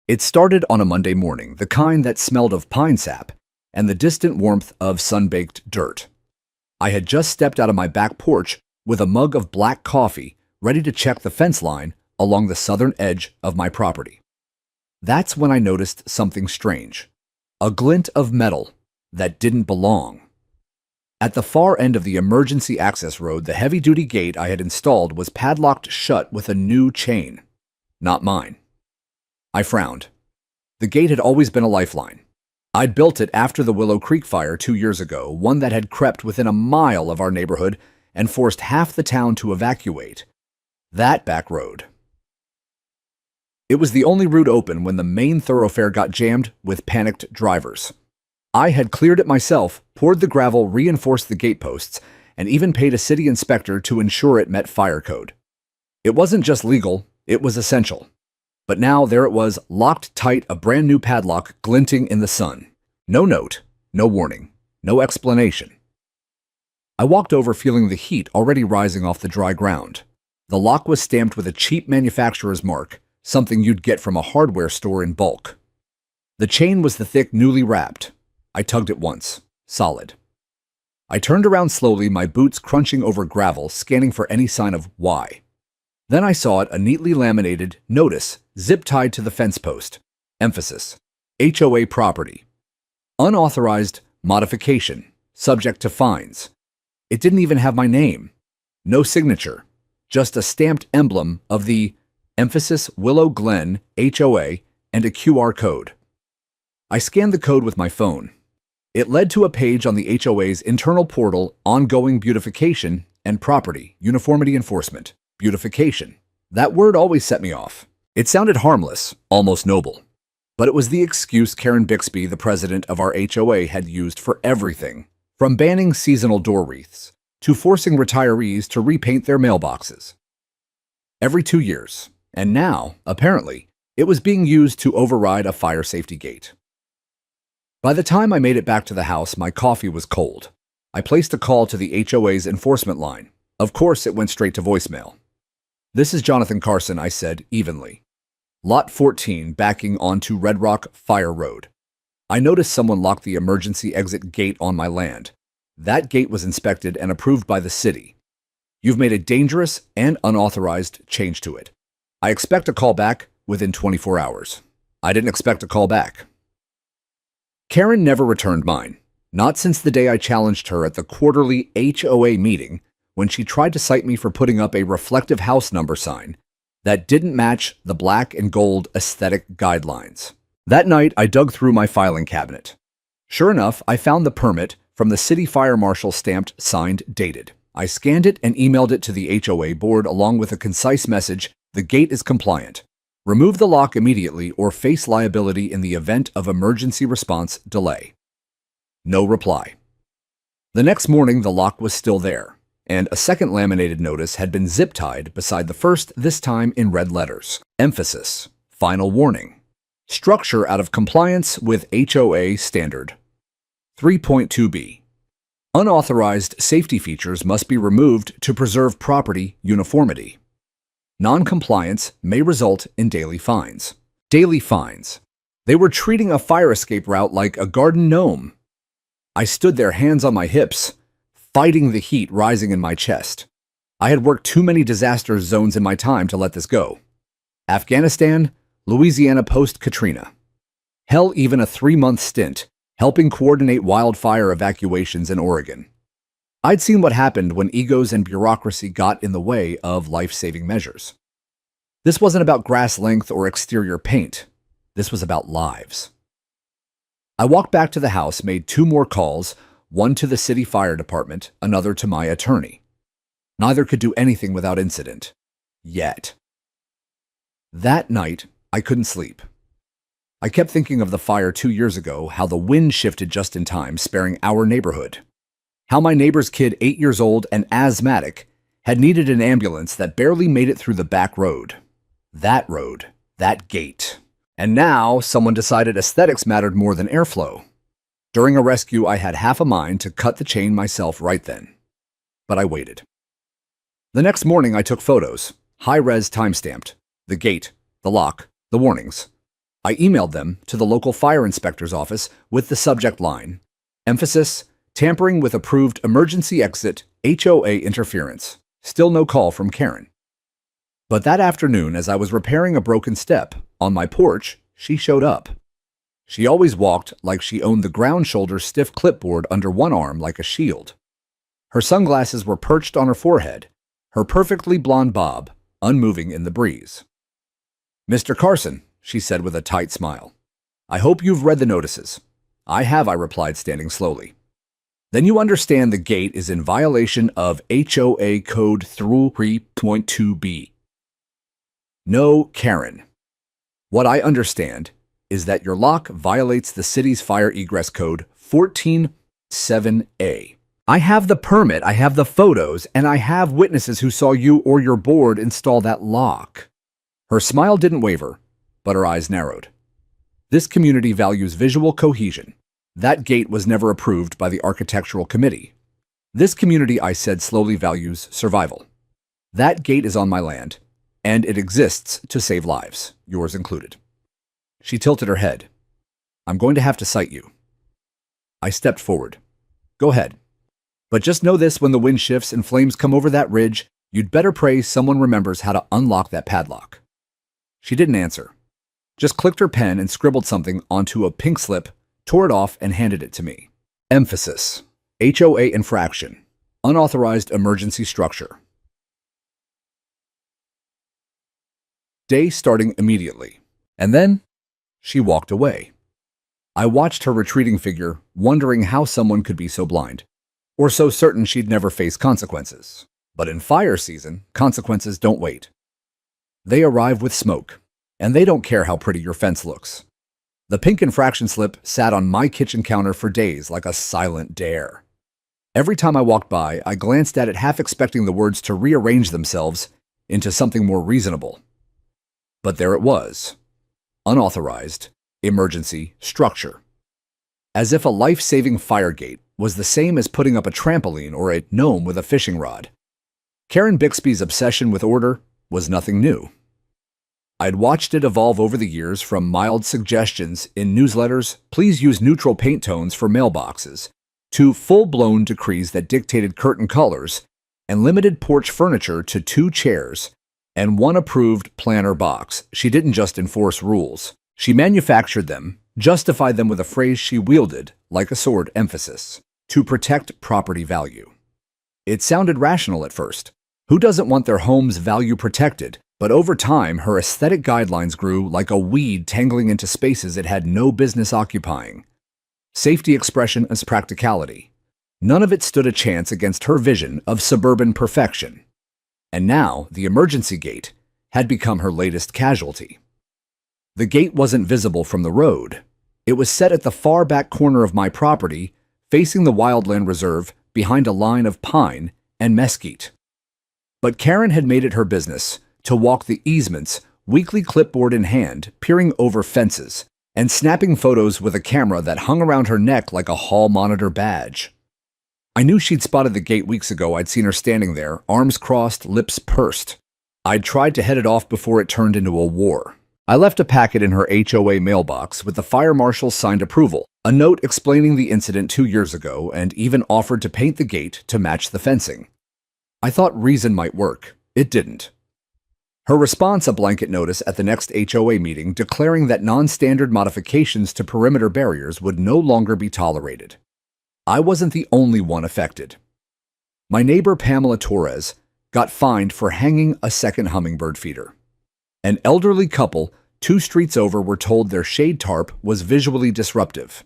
It started on a Monday morning, the kind that smelled of pine sap and the distant warmth of sun-baked dirt. I had just stepped out of my back porch with a mug of black coffee, ready to check the fence line along the southern edge of my property. That's when I noticed something strange. A glint of metal that didn't belong. At the far end of the emergency access road, the heavy-duty gate I had installed was padlocked shut with a new chain. Not mine. I frowned. The gate had always been a lifeline. I'd built it after the Willow Creek fire 2 years ago, one that had crept within a mile of our neighborhood and forced half the town to evacuate. That back road. It was the only route open when the main thoroughfare got jammed with panicked drivers. I had cleared it myself, poured the gravel, reinforced the gate posts, and even paid a city inspector to ensure it met fire code. It wasn't just legal, it was essential. But now there it was, locked tight, a brand new padlock glinting in the sun. No note, no warning, no explanation. I walked over feeling the heat already rising off the dry ground. The lock was stamped with a cheap manufacturer's mark, something you'd get from a hardware store in bulk. The chain was the thick, newly wrapped. I tugged it once. Solid. I turned around slowly, my boots crunching over gravel, scanning for any sign of why. Then I saw it, a neatly laminated notice, zip-tied to the fence post. Emphasis. HOA property. Unauthorized modification. Subject to fines. It didn't even have my name. No signature. Just a stamped emblem of the emphasis Willow Glen HOA and a QR code. I scanned the code with my phone. It led to a page on the HOA's internal portal, ongoing beautification and property, uniformity enforcement. Beautification. That word always set me off. It sounded harmless, almost noble. But it was the excuse Karen Bixby, the president of our HOA, had used for everything, from banning seasonal door wreaths to forcing retirees to repaint their mailboxes. Every 2 years. And now, apparently, it was being used to override a fire safety gate. By the time I made it back to the house, my coffee was cold. I placed a call to the HOA's enforcement line. Of course, it went straight to voicemail. "This is Jonathan Carson," I said evenly. "Lot 14, backing onto Red Rock Fire Road. I noticed someone locked the emergency exit gate on my land. That gate was inspected and approved by the city. You've made a dangerous and unauthorized change to it. I expect a call back within 24 hours. I didn't expect a call back. Karen never returned mine, not since the day I challenged her at the quarterly HOA meeting when she tried to cite me for putting up a reflective house number sign that didn't match the black and gold aesthetic guidelines. That night, I dug through my filing cabinet. Sure enough, I found the permit from the city fire marshal, stamped, signed, dated. I scanned it and emailed it to the HOA board along with a concise message: "The gate is compliant. Remove the lock immediately or face liability in the event of emergency response delay." No reply. The next morning, the lock was still there, and a second laminated notice had been zip-tied beside the first, this time in red letters. Emphasis. Final warning. Structure out of compliance with HOA standard. 3.2b. Unauthorized safety features must be removed to preserve property uniformity. Non-compliance may result in daily fines. Daily fines. They were treating a fire escape route like a garden gnome. I stood there, hands on my hips, fighting the heat rising in my chest. I had worked too many disaster zones in my time to let this go. Afghanistan, Louisiana post-Katrina. Hell, even a 3-month stint helping coordinate wildfire evacuations in Oregon. I'd seen what happened when egos and bureaucracy got in the way of life-saving measures. This wasn't about grass length or exterior paint. This was about lives. I walked back to the house, made 2 more calls, one to the city fire department, another to my attorney. Neither could do anything without incident. Yet. That night, I couldn't sleep. I kept thinking of the fire 2 years ago, how the wind shifted just in time, sparing our neighborhood. How my neighbor's kid, 8 years old and asthmatic, had needed an ambulance that barely made it through the back road. That gate. And now, someone decided aesthetics mattered more than airflow. During a rescue, I had half a mind to cut the chain myself right then. But I waited. The next morning, I took photos, high-res time-stamped, the gate, the lock, the warnings. I emailed them to the local fire inspector's office with the subject line, emphasis, tampering with approved emergency exit, HOA interference. Still no call from Karen. But that afternoon, as I was repairing a broken step on my porch, she showed up. She always walked like she owned the ground shoulder stiff clipboard under one arm like a shield. Her sunglasses were perched on her forehead, her perfectly blonde bob unmoving in the breeze. "Mr. Carson," she said with a tight smile, "I hope you've read the notices." "I have," I replied, standing slowly. "Then you understand the gate is in violation of HOA Code 3.2b. No, Karen. What I understand is that your lock violates the city's fire egress code 14.7a. I have the permit, I have the photos, and I have witnesses who saw you or your board install that lock." Her smile didn't waver, but her eyes narrowed. "This community values visual cohesion. That gate was never approved by the architectural committee. This community," I said slowly, "values survival. That gate is on my land, and it exists to save lives, yours included." She tilted her head. "I'm going to have to cite you." I stepped forward. "Go ahead. But just know this, when the wind shifts and flames come over that ridge, you'd better pray someone remembers how to unlock that padlock." She didn't answer, just clicked her pen and scribbled something onto a pink slip, tore it off, and handed it to me. Emphasis: HOA infraction. Unauthorized emergency structure. Day starting immediately. And then she walked away. I watched her retreating figure, wondering how someone could be so blind, or so certain she'd never face consequences. But in fire season, consequences don't wait. They arrive with smoke, and they don't care how pretty your fence looks. The pink infraction slip sat on my kitchen counter for days like a silent dare. Every time I walked by, I glanced at it, half expecting the words to rearrange themselves into something more reasonable. But there it was: unauthorized emergency structure. As if a life-saving fire gate was the same as putting up a trampoline or a gnome with a fishing rod. Karen Bixby's obsession with order was nothing new. I'd watched it evolve over the years, from mild suggestions in newsletters, "Please use neutral paint tones for mailboxes," to full-blown decrees that dictated curtain colors and limited porch furniture to 2 chairs and 1 approved planter box. She didn't just enforce rules. She manufactured them, justified them with a phrase she wielded like a sword: emphasis, to protect property value. It sounded rational at first. Who doesn't want their home's value protected? But over time, her aesthetic guidelines grew like a weed tangling into spaces it had no business occupying. Safety, expression, as practicality. None of it stood a chance against her vision of suburban perfection. And now, the emergency gate had become her latest casualty. The gate wasn't visible from the road. It was set at the far back corner of my property, facing the wildland reserve behind a line of pine and mesquite. But Karen had made it her business to walk the easements, weekly clipboard in hand, peering over fences, and snapping photos with a camera that hung around her neck like a hall monitor badge. I knew she'd spotted the gate weeks ago. I'd seen her standing there, arms crossed, lips pursed. I'd tried to head it off before it turned into a war. I left a packet in her HOA mailbox with the fire marshal's signed approval, a note explaining the incident 2 years ago, and even offered to paint the gate to match the fencing. I thought reason might work. It didn't. Her response, a blanket notice at the next HOA meeting declaring that non-standard modifications to perimeter barriers would no longer be tolerated. I wasn't the only one affected. My neighbor Pamela Torres got fined for hanging a second hummingbird feeder. An elderly couple 2 streets over were told their shade tarp was visually disruptive.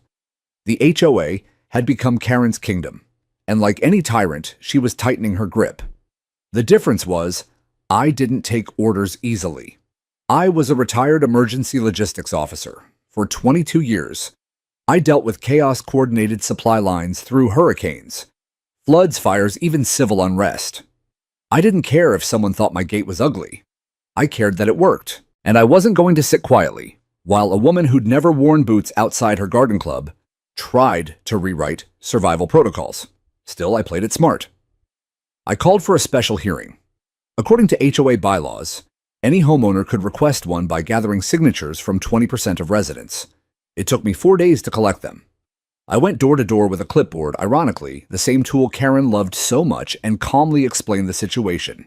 The HOA had become Karen's kingdom, and like any tyrant, she was tightening her grip. The difference was, I didn't take orders easily. I was a retired emergency logistics officer. For 22 years, I dealt with chaos-coordinated supply lines through hurricanes, floods, fires, even civil unrest. I didn't care if someone thought my gate was ugly. I cared that it worked, and I wasn't going to sit quietly while a woman who'd never worn boots outside her garden club tried to rewrite survival protocols. Still, I played it smart. I called for a special hearing. According to HOA bylaws, Any homeowner could request one by gathering signatures from 20% of residents. It took me 4 days to collect them. I went door to door with a clipboard, ironically, the same tool Karen loved so much, and calmly explained the situation.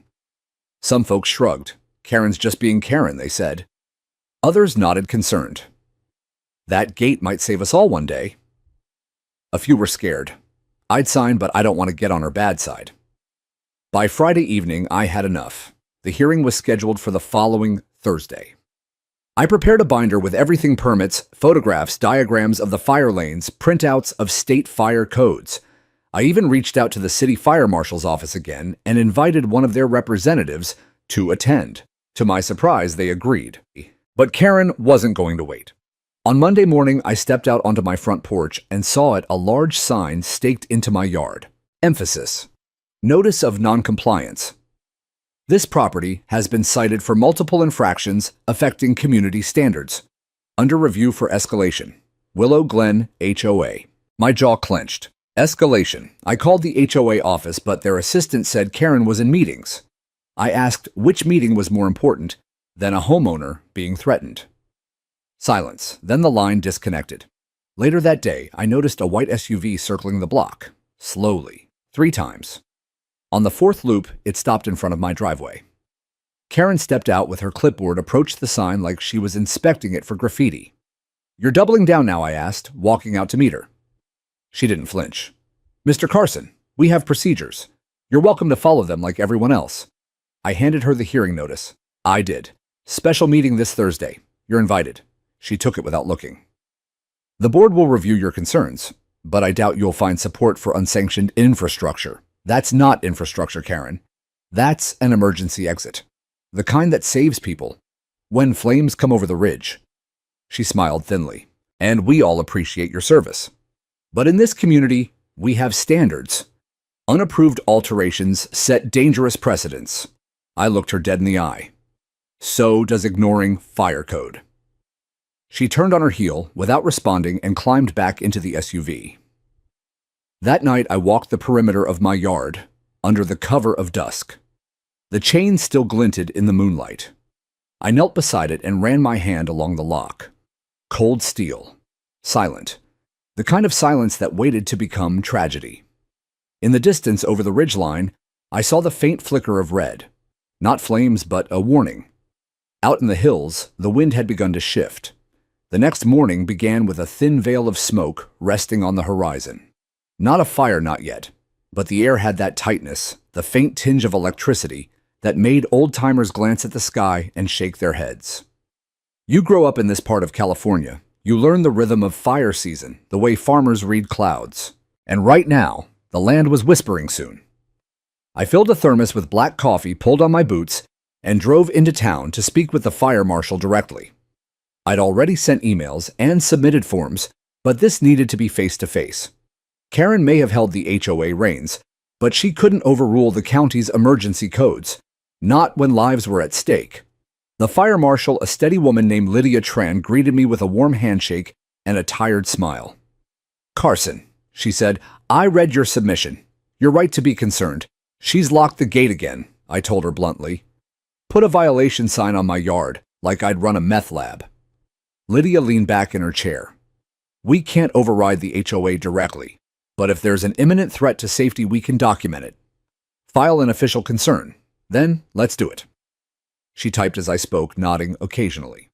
Some folks shrugged. Karen's just being Karen, they said. Others nodded concerned. That gate might save us all one day. A few were scared. I'd sign, but I don't want to get on her bad side. By Friday evening, I had enough. The hearing was scheduled for the following Thursday. I prepared a binder with everything: permits, photographs, diagrams of the fire lanes, printouts of state fire codes. I even reached out to the city fire marshal's office again and invited one of their representatives to attend. To my surprise, they agreed. But Karen wasn't going to wait. On Monday morning, I stepped out onto my front porch and saw a large sign staked into my yard. Emphasis: Notice of Noncompliance. This property has been cited for multiple infractions affecting community standards. Under review for escalation. Willow Glen HOA. My jaw clenched. Escalation. I called the HOA office, but their assistant said Karen was in meetings. I asked which meeting was more important than a homeowner being threatened. Silence. Then the line disconnected. Later that day, I noticed a white SUV circling the block, slowly, 3 times. On the 4th loop, it stopped in front of my driveway. Karen stepped out with her clipboard, approached the sign like she was inspecting it for graffiti. "You're doubling down now," I asked, walking out to meet her. She didn't flinch. "Mr. Carson, we have procedures. You're welcome to follow them like everyone else." I handed her the hearing notice. I did. "Special meeting this Thursday. You're invited." She took it without looking. "The board will review your concerns, but I doubt you'll find support for unsanctioned infrastructure." "That's not infrastructure, Karen. That's an emergency exit. The kind that saves people when flames come over the ridge." She smiled thinly. "And we all appreciate your service. But in this community, we have standards. Unapproved alterations set dangerous precedents." I looked her dead in the eye. "So does ignoring fire code." She turned on her heel without responding and climbed back into the SUV. That night, I walked the perimeter of my yard under the cover of dusk. The chain still glinted in the moonlight. I knelt beside it and ran my hand along the lock. Cold steel. Silent. The kind of silence that waited to become tragedy. In the distance over the ridgeline, I saw the faint flicker of red. Not flames, but a warning. Out in the hills, the wind had begun to shift. The next morning began with a thin veil of smoke resting on the horizon. Not a fire, not yet, but the air had that tightness, the faint tinge of electricity, that made old-timers glance at the sky and shake their heads. You grow up in this part of California. You learn the rhythm of fire season, the way farmers read clouds. And right now, the land was whispering soon. I filled a thermos with black coffee, pulled on my boots, and drove into town to speak with the fire marshal directly. I'd already sent emails and submitted forms, but this needed to be face-to-face. Karen may have held the HOA reins, but she couldn't overrule the county's emergency codes, not when lives were at stake. The fire marshal, a steady woman named Lydia Tran, greeted me with a warm handshake and a tired smile. "Carson," she said, "I read your submission. You're right to be concerned. She's locked the gate again," I told her bluntly. "Put a violation sign on my yard, like I'd run a meth lab." Lydia leaned back in her chair. "We can't override the HOA directly, but if there's an imminent threat to safety, we can document it. File an official concern. Then let's do it." She typed as I spoke, nodding occasionally.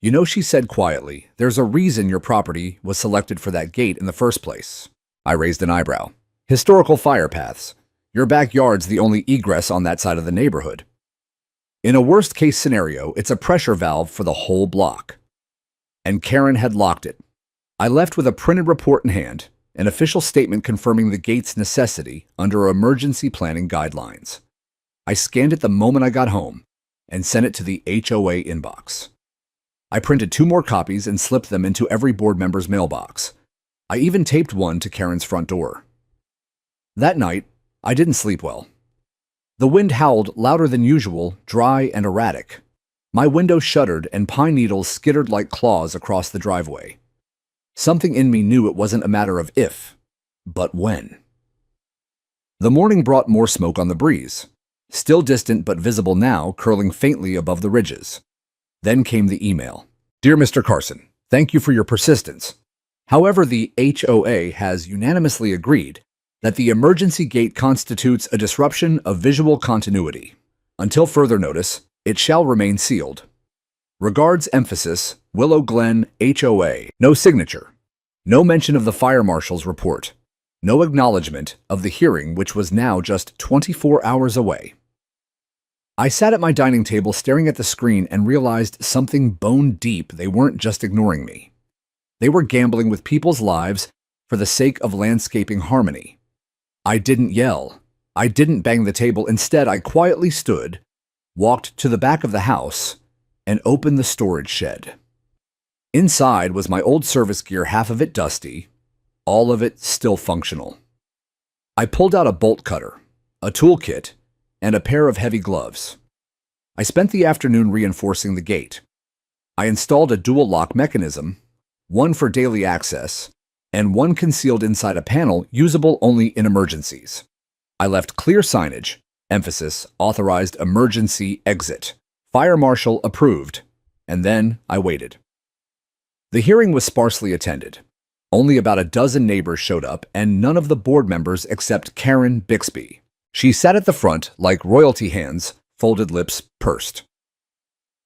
"You know," she said quietly, "there's a reason your property was selected for that gate in the first place." I raised an eyebrow. "Historical fire paths. Your backyard's the only egress on that side of the neighborhood. In a worst-case scenario, it's a pressure valve for the whole block." And Karen had locked it. I left with a printed report in hand, an official statement confirming the gate's necessity under emergency planning guidelines. I scanned it the moment I got home and sent it to the HOA inbox. I printed 2 more copies and slipped them into every board member's mailbox. I even taped one to Karen's front door. That night, I didn't sleep well. The wind howled louder than usual, dry and erratic. My window shuddered and pine needles skittered like claws across the driveway. Something in me knew it wasn't a matter of if, but when. The morning brought more smoke on the breeze. still distant but visible now, curling faintly above the ridges. Then came the email. Dear Mr. Carson, thank you for your persistence. However, the HOA has unanimously agreed that the emergency gate constitutes a disruption of visual continuity. Until further notice, it shall remain sealed. Regards, emphasis, Willow Glen HOA. No signature. No mention of the fire marshal's report. No acknowledgement of the hearing, which was now just 24 hours away. I sat at my dining table staring at the screen and realized something bone deep. They weren't just ignoring me. They were gambling with people's lives for the sake of landscaping harmony. I didn't yell. I didn't bang the table. Instead, I quietly stood, walked to the back of the house, and opened the storage shed. Inside was my old service gear, half of it dusty, all of it still functional. I pulled out a bolt cutter, a toolkit, and a pair of heavy gloves. I spent the afternoon reinforcing the gate. I installed a dual lock mechanism, one for daily access, and one concealed inside a panel usable only in emergencies. I left clear signage, emphasis, authorized emergency exit, fire marshal approved, and then I waited. The hearing was sparsely attended. Only about a dozen neighbors showed up, and none of the board members except Karen Bixby. She sat at the front like royalty, hands, folded lips pursed.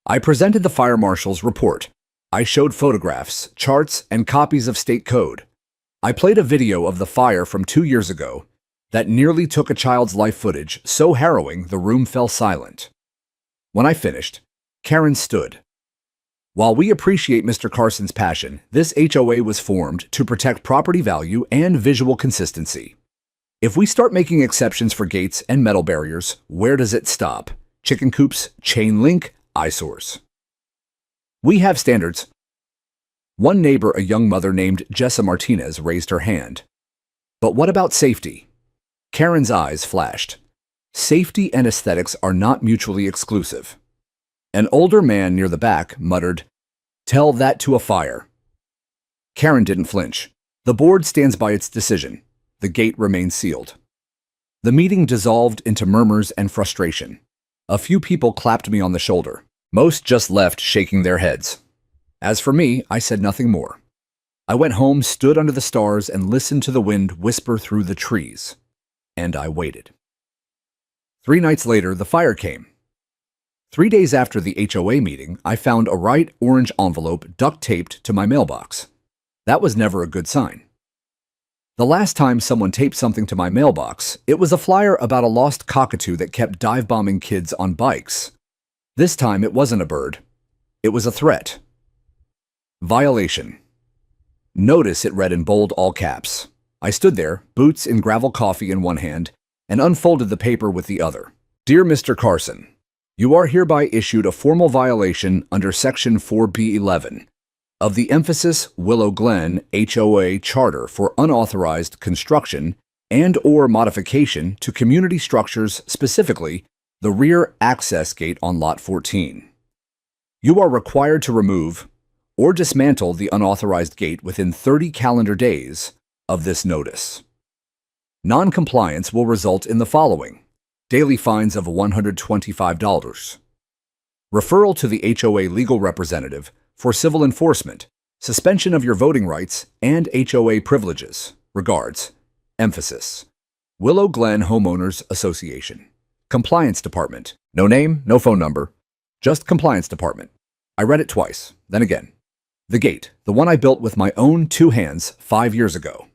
I presented the fire marshal's report. I showed photographs, charts, and copies of state code. I played a video of the fire from 2 years ago that nearly took a child's life, footage so harrowing the room fell silent. When I finished, Karen stood. While we appreciate Mr. Carson's passion, this HOA was formed to protect property value and visual consistency. If we start making exceptions for gates and metal barriers, where does it stop? Chicken coops, chain link, eyesores. We have standards. One neighbor, a young mother named Jessa Martinez, raised her hand. But what about safety? Karen's eyes flashed. Safety and aesthetics are not mutually exclusive. An older man near the back muttered, "Tell that to a fire." Karen didn't flinch. The board stands by its decision. The gate remains sealed. The meeting dissolved into murmurs and frustration. A few people clapped me on the shoulder. Most just left shaking their heads. As for me, I said nothing more. I went home, stood under the stars, and listened to the wind whisper through the trees. And I waited. 3 nights later, the fire came. 3 days after the HOA meeting, I found a bright orange envelope duct-taped to my mailbox. That was never a good sign. The last time someone taped something to my mailbox, it was a flyer about a lost cockatoo that kept dive-bombing kids on bikes. This time, it wasn't a bird. It was a threat. Violation. Notice, it read in bold all caps. I stood there, boots in gravel coffee in one hand, and unfolded the paper with the other. Dear Mr. Carson, you are hereby issued a formal violation under Section 4B11 of the Emphasis Willow Glen HOA Charter for unauthorized construction and/or modification to community structures, specifically the rear access gate on Lot 14. You are required to remove or dismantle the unauthorized gate within 30 calendar days of this notice. Non-compliance will result in the following: daily fines of $125, referral to the HOA legal representative for civil enforcement, suspension of your voting rights and HOA privileges. Regards, emphasis, Willow Glen Homeowners Association. Compliance Department. No name, no phone number, just Compliance Department. I read it twice, then again. The gate, the one I built with my own 2 hands 5 years ago.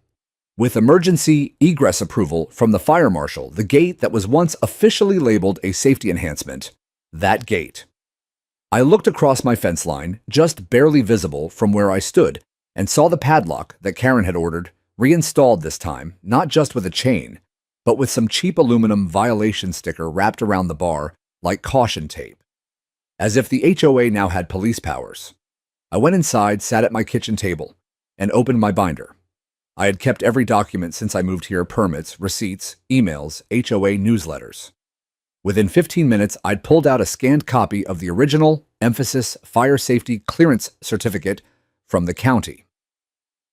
With emergency egress approval from the fire marshal, the gate that was once officially labeled a safety enhancement, that gate. I looked across my fence line, just barely visible from where I stood, and saw the padlock that Karen had ordered, reinstalled this time, not just with a chain, but with some cheap aluminum violation sticker wrapped around the bar like caution tape. As if the HOA now had police powers. I went inside, sat at my kitchen table, and opened my binder. I had kept every document since I moved here: permits, receipts, emails, HOA newsletters. Within 15 minutes, I'd pulled out a scanned copy of the original Emphasis Fire Safety Clearance Certificate from the county.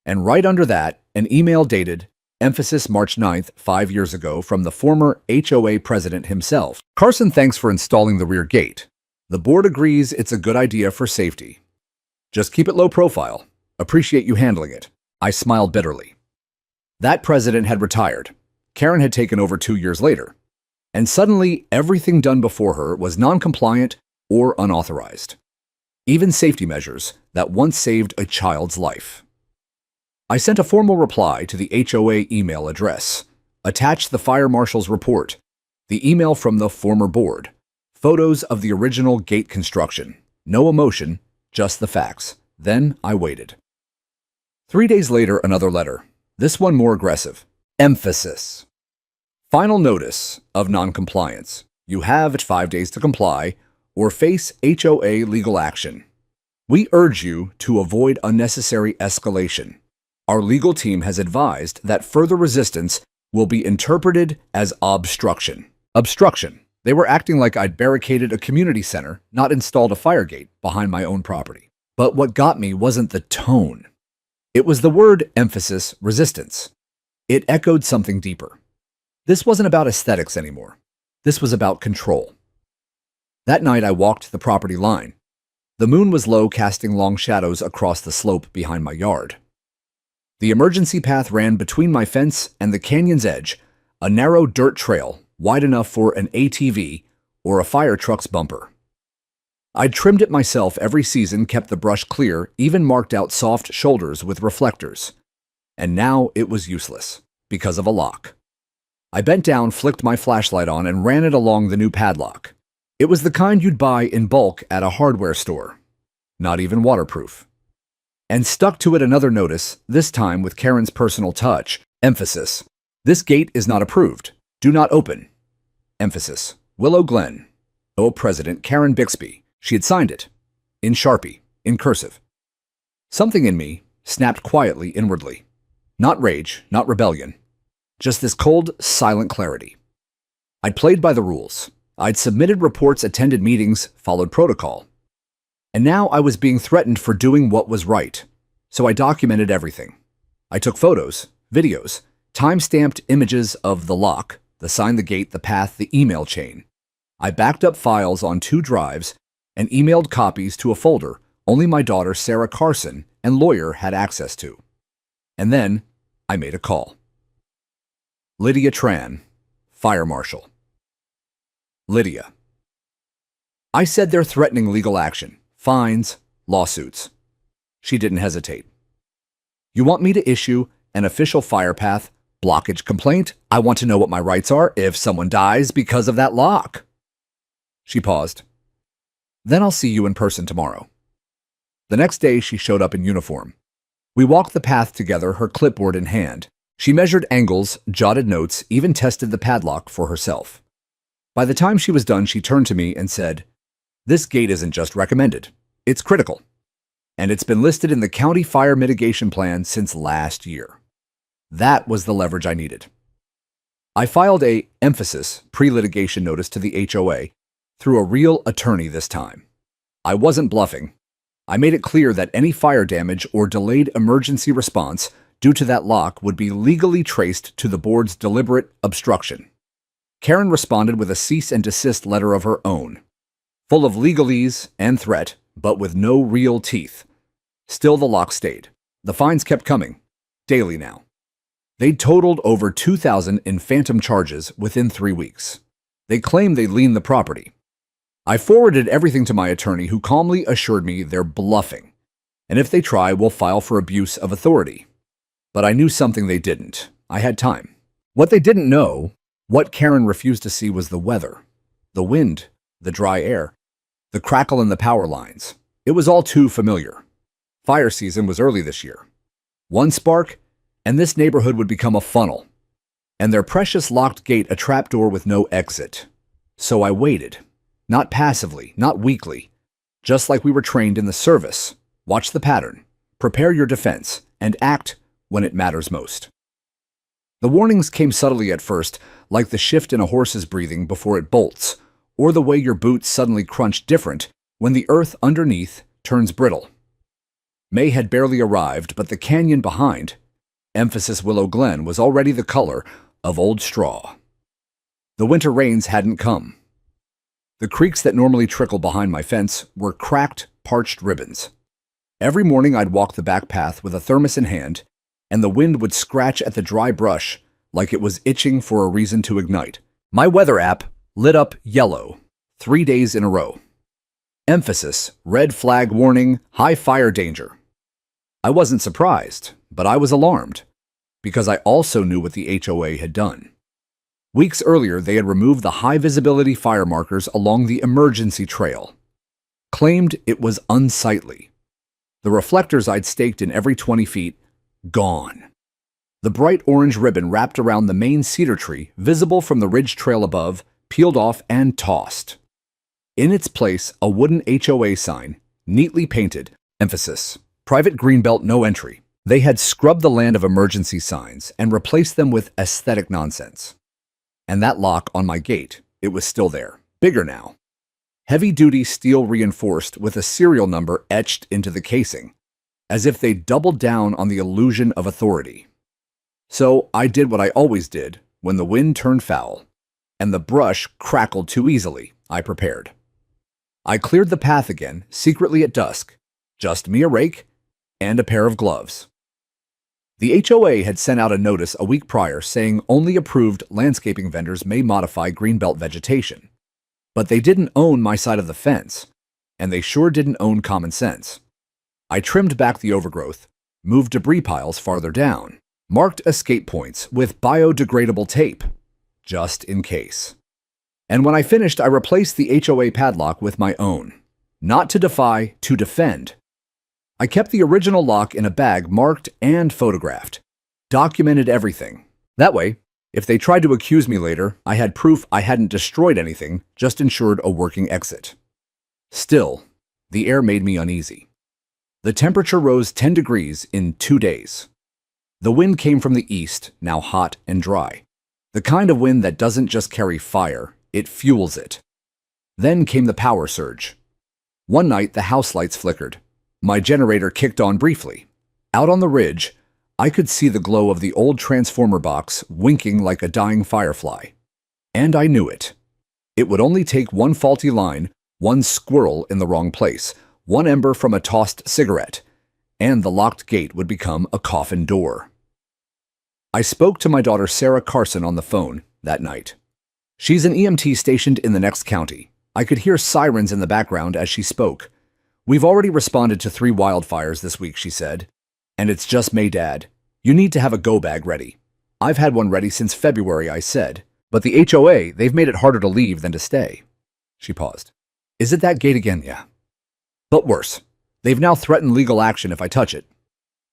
And right under that, an email dated Emphasis March 9th, 5 years ago, from the former HOA president himself. Carson, thanks for installing the rear gate. The board agrees it's a good idea for safety. Just keep it low profile. Appreciate you handling it. I smiled bitterly. That president had retired. Karen had taken over 2 years later. And suddenly, everything done before her was non-compliant or unauthorized. Even safety measures that once saved a child's life. I sent a formal reply to the HOA email address, attached the fire marshal's report, the email from the former board, photos of the original gate construction, no emotion, just the facts. Then I waited. 3 days later, another letter, this one more aggressive. Emphasis. Final notice of noncompliance. You have 5 days to comply or face HOA legal action. We urge you to avoid unnecessary escalation. Our legal team has advised that further resistance will be interpreted as obstruction. Obstruction. They were acting like I'd barricaded a community center, not installed a fire gate behind my own property. But what got me wasn't the tone. It was the word emphasis, resistance. It echoed something deeper. This wasn't about aesthetics anymore. This was about control. That night I walked the property line. The moon was low, casting long shadows across the slope behind my yard. The emergency path ran between my fence and the canyon's edge, a narrow dirt trail wide enough for an ATV or a fire truck's bumper. I'd trimmed it myself every season, kept the brush clear, even marked out soft shoulders with reflectors. And now it was useless, because of a lock. I bent down, flicked my flashlight on, and ran it along the new padlock. It was the kind you'd buy in bulk at a hardware store. Not even waterproof. And stuck to it another notice, this time with Karen's personal touch. Emphasis. This gate is not approved. Do not open. Emphasis. Willow Glen. HOA President Karen Bixby. She had signed it. In Sharpie. In cursive. Something in me snapped quietly inwardly. Not rage, not rebellion. Just this cold, silent clarity. I'd played by the rules. I'd submitted reports, attended meetings, followed protocol. And now I was being threatened for doing what was right. So I documented everything. I took photos, videos, time-stamped images of the lock, the sign, the gate, the path, the email chain. I backed up files on 2 drives and emailed copies to a folder only my daughter Sarah Carson and lawyer had access to. And then I made a call. Lydia Tran, Fire Marshal. Lydia. I said they're threatening legal action, fines, lawsuits. She didn't hesitate. You want me to issue an official fire path blockage complaint? I want to know what my rights are if someone dies because of that lock. She paused. Then I'll see you in person tomorrow. The next day she showed up in uniform. We walked the path together, her clipboard in hand. She measured angles, jotted notes, even tested the padlock for herself. By the time she was done, she turned to me and said, "This gate isn't just recommended. It's critical. And it's been listed in the county fire mitigation plan since last year." That was the leverage I needed. I filed a emphasis pre-litigation notice to the HOA through a real attorney this time. I wasn't bluffing. I made it clear that any fire damage or delayed emergency response due to that lock would be legally traced to the board's deliberate obstruction. Karen responded with a cease and desist letter of her own, full of legalese and threat, but with no real teeth. Still, the lock stayed. The fines kept coming, daily now. They'd totaled over $2,000 in phantom charges within 3 weeks. They claimed they'd lien the property. I forwarded everything to my attorney, who calmly assured me they're bluffing, and if they try, we'll file for abuse of authority. But I knew something they didn't. I had time. What they didn't know, what Karen refused to see, was the weather, the wind, the dry air, the crackle in the power lines. It was all too familiar. Fire season was early this year. One spark, and this neighborhood would become a funnel, and their precious locked gate a trapdoor with no exit. So I waited, not passively, not weakly, just like we were trained in the service. Watch the pattern, prepare your defense, and act when it matters most. The warnings came subtly at first, like the shift in a horse's breathing before it bolts, or the way your boots suddenly crunch different when the earth underneath turns brittle. May had barely arrived, but the canyon behind, Emphasis Willow Glen was already the color of old straw. The winter rains hadn't come. The creeks that normally trickle behind my fence were cracked, parched ribbons. Every morning I'd walk the back path with a thermos in hand, and the wind would scratch at the dry brush like it was itching for a reason to ignite. My weather app lit up yellow 3 days in a row. Emphasis, red flag warning, high fire danger. I wasn't surprised, but I was alarmed, because I also knew what the HOA had done. Weeks earlier, they had removed the high-visibility fire markers along the emergency trail, claimed it was unsightly. The reflectors I'd staked in every 20 feet, gone. The bright orange ribbon wrapped around the main cedar tree, visible from the ridge trail above, peeled off and tossed. In its place, a wooden HOA sign, neatly painted, emphasis, private greenbelt no entry. They had scrubbed the land of emergency signs and replaced them with aesthetic nonsense. And that lock on my gate, it was still there, bigger now. Heavy-duty steel reinforced with a serial number etched into the casing, as if they doubled down on the illusion of authority. So I did what I always did when the wind turned foul, and the brush crackled too easily. I prepared. I cleared the path again, secretly at dusk, just me a rake and a pair of gloves. The HOA had sent out a notice a week prior saying only approved landscaping vendors may modify greenbelt vegetation. But they didn't own my side of the fence, and they sure didn't own common sense. I trimmed back the overgrowth, moved debris piles farther down, marked escape points with biodegradable tape, just in case. And when I finished, I replaced the HOA padlock with my own. Not to defy, to defend. I kept the original lock in a bag marked and photographed. Documented everything. That way, if they tried to accuse me later, I had proof I hadn't destroyed anything, just ensured a working exit. Still, the air made me uneasy. The temperature rose 10 degrees in 2 days. The wind came from the east, now hot and dry. The kind of wind that doesn't just carry fire, it fuels it. Then came the power surge. One night, the house lights flickered. My generator kicked on briefly. Out on the ridge, I could see the glow of the old transformer box winking like a dying firefly. And I knew it. It would only take one faulty line, one squirrel in the wrong place, one ember from a tossed cigarette, and the locked gate would become a coffin door. I spoke to my daughter Sarah Carson on the phone that night. She's an EMT stationed in the next county. I could hear sirens in the background as she spoke. We've already responded to 3 wildfires this week, she said. And it's just May, Dad. You need to have a go bag ready. I've had one ready since February, I said. But the HOA, they've made it harder to leave than to stay. She paused. Is it that gate again? Yeah. But worse. They've now threatened legal action if I touch it.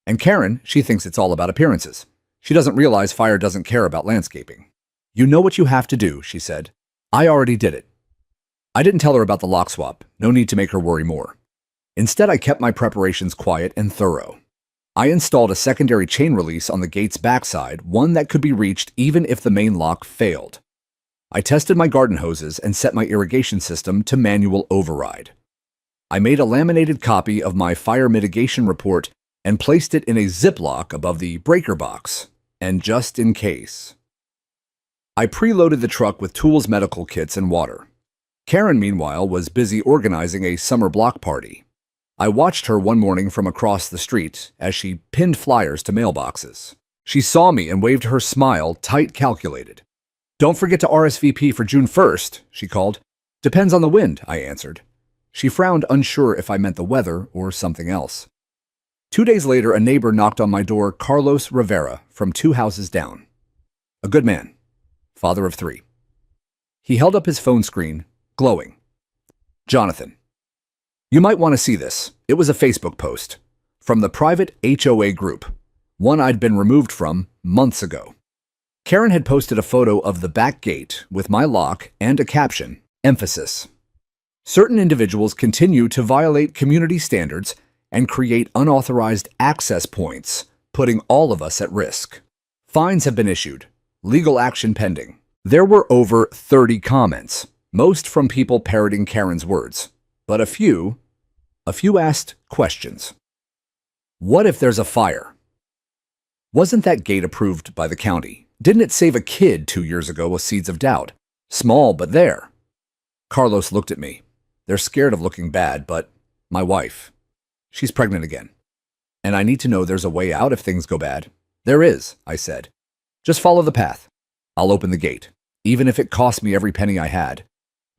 And Karen, she thinks it's all about appearances. She doesn't realize fire doesn't care about landscaping. You know what you have to do, she said. I already did it. I didn't tell her about the lock swap. No need to make her worry more. Instead, I kept my preparations quiet and thorough. I installed a secondary chain release on the gate's backside, one that could be reached even if the main lock failed. I tested my garden hoses and set my irrigation system to manual override. I made a laminated copy of my fire mitigation report and placed it in a Ziploc above the breaker box, and just in case. I preloaded the truck with tools, medical kits, and water. Karen, meanwhile, was busy organizing a summer block party. I watched her one morning from across the street as she pinned flyers to mailboxes. She saw me and waved her smile, tight calculated. Don't forget to RSVP for June 1st, she called. Depends on the wind, I answered. She frowned, unsure if I meant the weather or something else. 2 days later, a neighbor knocked on my door, Carlos Rivera, from 2 houses down. A good man, father of 3. He held up his phone screen, glowing. Jonathan. You might want to see this. It was a Facebook post from the private HOA group, one I'd been removed from months ago. Karen had posted a photo of the back gate with my lock and a caption, emphasis. Certain individuals continue to violate community standards and create unauthorized access points, putting all of us at risk. Fines have been issued. Legal action pending. There were over 30 comments, most from people parroting Karen's words. But a few asked questions. What if there's a fire? Wasn't that gate approved by the county? Didn't it save a kid 2 years ago with seeds of doubt? Small, but there. Carlos looked at me. They're scared of looking bad, but my wife, she's pregnant again. And I need to know there's a way out if things go bad. There is, I said. Just follow the path. I'll open the gate, even if it cost me every penny I had,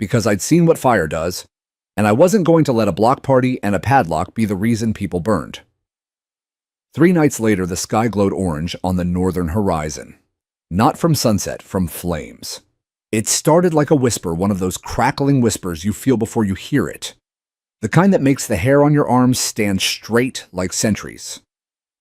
because I'd seen what fire does, and I wasn't going to let a block party and a padlock be the reason people burned. 3 nights later, the sky glowed orange on the northern horizon. Not from sunset, from flames. It started like a whisper, one of those crackling whispers you feel before you hear it. The kind that makes the hair on your arms stand straight like sentries.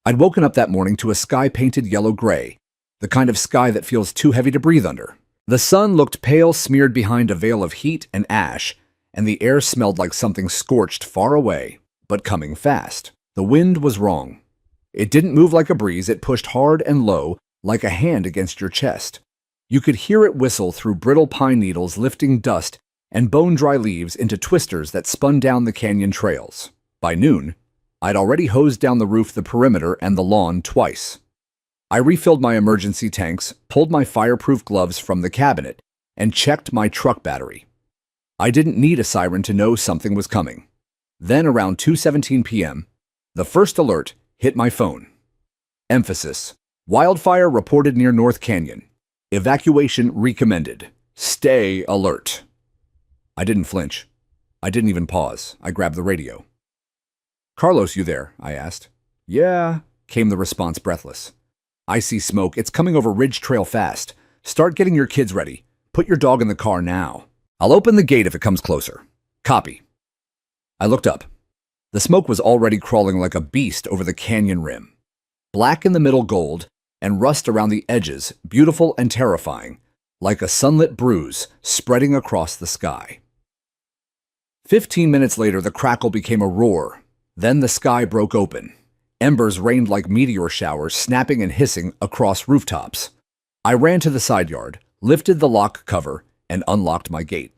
I'd woken up that morning to a sky painted yellow-gray, the kind of sky that feels too heavy to breathe under. The sun looked pale, smeared behind a veil of heat and ash, and the air smelled like something scorched far away, but coming fast. The wind was wrong. It didn't move like a breeze, it pushed hard and low, like a hand against your chest. You could hear it whistle through brittle pine needles, lifting dust and bone-dry leaves into twisters that spun down the canyon trails. By noon, I'd already hosed down the roof, the perimeter, and the lawn twice. I refilled my emergency tanks, pulled my fireproof gloves from the cabinet, and checked my truck battery. I didn't need a siren to know something was coming. Then, around 2:17 p.m., the first alert hit my phone. Emphasis: wildfire reported near North Canyon. Evacuation recommended. Stay alert. I didn't flinch. I didn't even pause. I grabbed the radio. "Carlos, you there?" I asked. "Yeah," came the response, breathless. "I see smoke. It's coming over Ridge Trail fast. Start getting your kids ready. Put your dog in the car now. I'll open the gate if it comes closer." Copy. I looked up. The smoke was already crawling like a beast over the canyon rim. Black in the middle, gold, and rust around the edges, beautiful and terrifying, like a sunlit bruise spreading across the sky. 15 minutes later, the crackle became a roar. Then the sky broke open. Embers rained like meteor showers, snapping and hissing across rooftops. I ran to the side yard, lifted the lock cover, and unlocked my gate.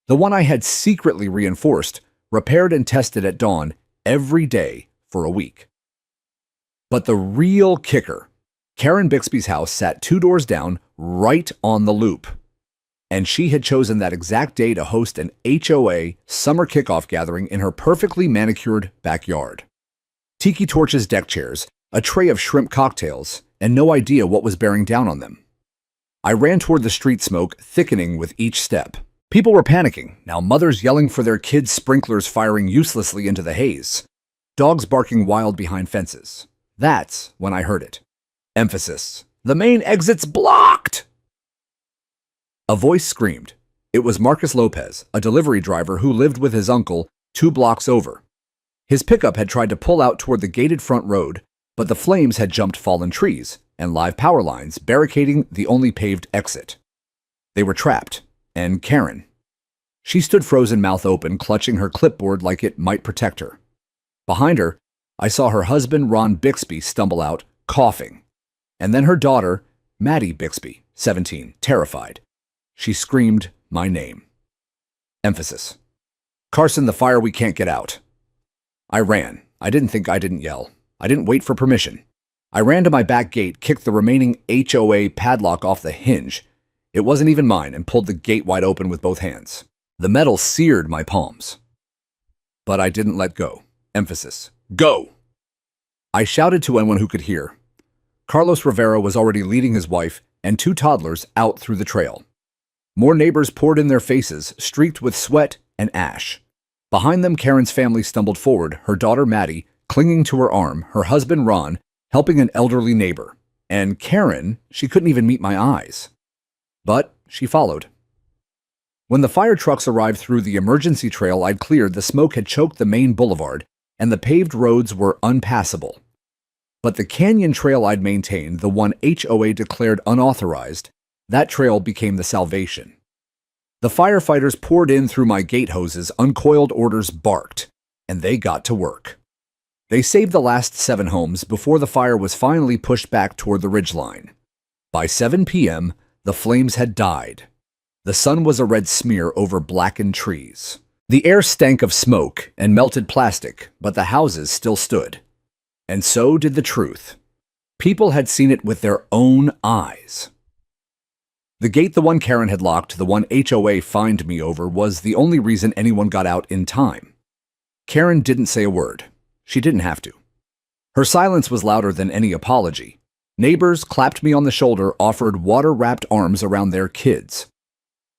The one I had secretly reinforced, repaired and tested at dawn every day for a week. But the real kicker, Karen Bixby's house sat 2 doors down, right on the loop. And she had chosen that exact day to host an HOA summer kickoff gathering in her perfectly manicured backyard. Tiki torches, deck chairs, a tray of shrimp cocktails, and no idea what was bearing down on them. I ran toward the street, smoke thickening with each step. People were panicking, now mothers yelling for their kids, sprinklers firing uselessly into the haze, dogs barking wild behind fences. That's when I heard it. Emphasis: the main exit's blocked! A voice screamed. It was Marcus Lopez, a delivery driver who lived with his uncle 2 blocks over. His pickup had tried to pull out toward the gated front road, but the flames had jumped fallen trees and live power lines, barricading the only paved exit. They were trapped, and Karen. She stood frozen, mouth open, clutching her clipboard like it might protect her. Behind her, I saw her husband, Ron Bixby, stumble out, coughing. And then her daughter, Maddie Bixby, 17, terrified. She screamed my name. Emphasis: "Carson, the fire, we can't get out." I ran. I didn't yell. I didn't wait for permission. I ran to my back gate, kicked the remaining HOA padlock off the hinge. It wasn't even mine, and pulled the gate wide open with both hands. The metal seared my palms. But I didn't let go. Emphasis: go! I shouted to anyone who could hear. Carlos Rivera was already leading his wife and 2 toddlers out through the trail. More neighbors poured in, their faces streaked with sweat and ash. Behind them, Karen's family stumbled forward, her daughter Maddie clinging to her arm, her husband Ron helping an elderly neighbor. And Karen, she couldn't even meet my eyes. But she followed. When the fire trucks arrived through the emergency trail I'd cleared, the smoke had choked the main boulevard, and the paved roads were unpassable. But the canyon trail I'd maintained, the one HOA declared unauthorized, that trail became the salvation. The firefighters poured in through my gate hoses, uncoiled, orders barked, and they got to work. They saved the last 7 homes before the fire was finally pushed back toward the ridgeline. By 7 p.m., the flames had died. The sun was a red smear over blackened trees. The air stank of smoke and melted plastic, but the houses still stood. And so did the truth. People had seen it with their own eyes. The gate the one Karen had locked, the one HOA fined me over, was the only reason anyone got out in time. Karen didn't say a word. She didn't have to. Her silence was louder than any apology. Neighbors clapped me on the shoulder, offered water-wrapped arms around their kids.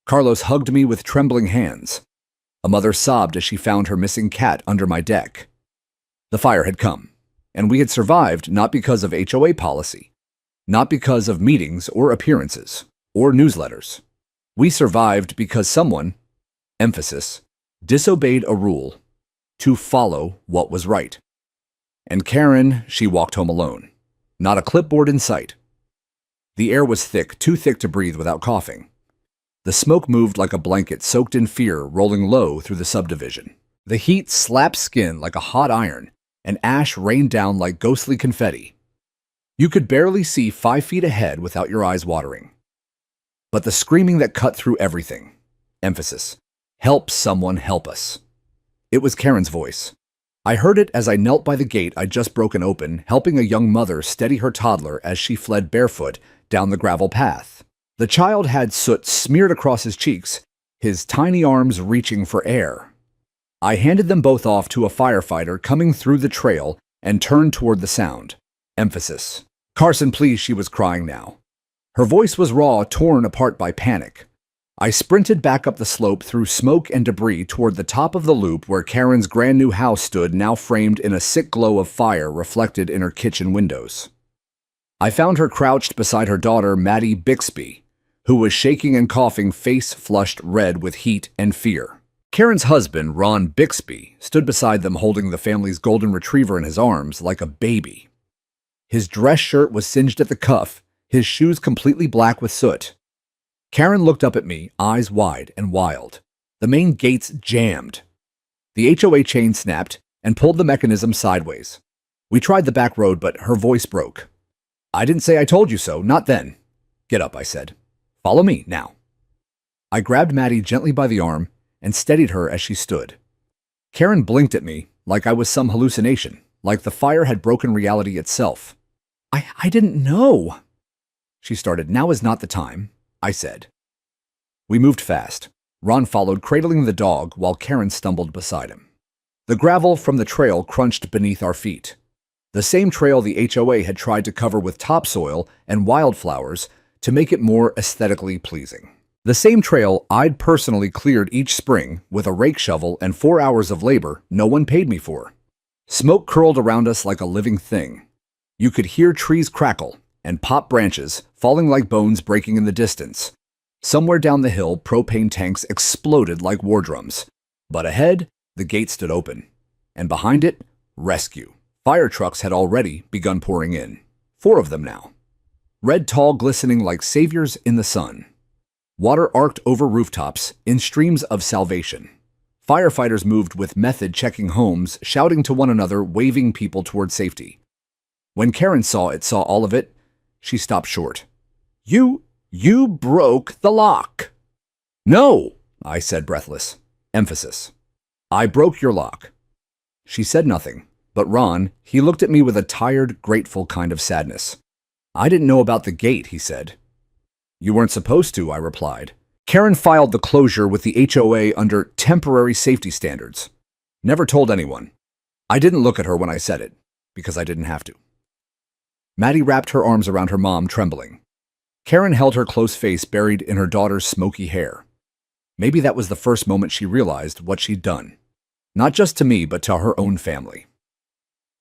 Carlos hugged me with trembling hands. A mother sobbed as she found her missing cat under my deck. The fire had come, and we had survived not because of HOA policy, not because of meetings or appearances or newsletters. We survived because someone, emphasis, disobeyed a rule to follow what was right. And Karen, she walked home alone. Not a clipboard in sight. The air was thick, too thick to breathe without coughing. The smoke moved like a blanket soaked in fear, rolling low through the subdivision. The heat slapped skin like a hot iron, and ash rained down like ghostly confetti. You could barely see 5 feet ahead without your eyes watering. But the screaming that cut through everything, emphasis, help someone help us. It was Karen's voice. I heard it as I knelt by the gate I'd just broken open, helping a young mother steady her toddler as she fled barefoot down the gravel path. The child had soot smeared across his cheeks, his tiny arms reaching for air. I handed them both off to a firefighter coming through the trail and turned toward the sound. Emphasis. Carson, please, she was crying now. Her voice was raw, torn apart by panic. I sprinted back up the slope through smoke and debris toward the top of the loop where Karen's brand new house stood, now framed in a sick glow of fire reflected in her kitchen windows. I found her crouched beside her daughter, Maddie Bixby, who was shaking and coughing, face flushed red with heat and fear. Karen's husband, Ron Bixby, stood beside them holding the family's golden retriever in his arms like a baby. His dress shirt was singed at the cuff, his shoes completely black with soot. Karen looked up at me, eyes wide and wild. The main gates jammed. The HOA chain snapped and pulled the mechanism sideways. We tried the back road, but her voice broke. I didn't say I told you so, not then. Get up, I said. Follow me, now. I grabbed Maddie gently by the arm and steadied her as she stood. Karen blinked at me like I was some hallucination, like the fire had broken reality itself. I didn't know. She started. Now is not the time, I said. We moved fast. Ron followed, cradling the dog, while Karen stumbled beside him. The gravel from the trail crunched beneath our feet. The same trail the HOA had tried to cover with topsoil and wildflowers to make it more aesthetically pleasing. The same trail I'd personally cleared each spring with a rake shovel and 4 hours of labor no one paid me for. Smoke curled around us like a living thing. You could hear trees crackle and pop branches falling like bones breaking in the distance. Somewhere down the hill, propane tanks exploded like war drums. But ahead, the gate stood open. And behind it, rescue. Fire trucks had already begun pouring in. 4 of them now. Red tall glistening like saviors in the sun. Water arced over rooftops in streams of salvation. Firefighters moved with method, checking homes, shouting to one another, waving people toward safety. When Karen saw all of it, she stopped short. You broke the lock. No, I said, breathless. Emphasis. I broke your lock. She said nothing, but Ron, he looked at me with a tired, grateful kind of sadness. I didn't know about the gate, he said. You weren't supposed to, I replied. Karen filed the closure with the HOA under temporary safety standards. Never told anyone. I didn't look at her when I said it, because I didn't have to. Maddie wrapped her arms around her mom, trembling. Karen held her close face buried in her daughter's smoky hair. Maybe that was the first moment she realized what she'd done. Not just to me, but to her own family.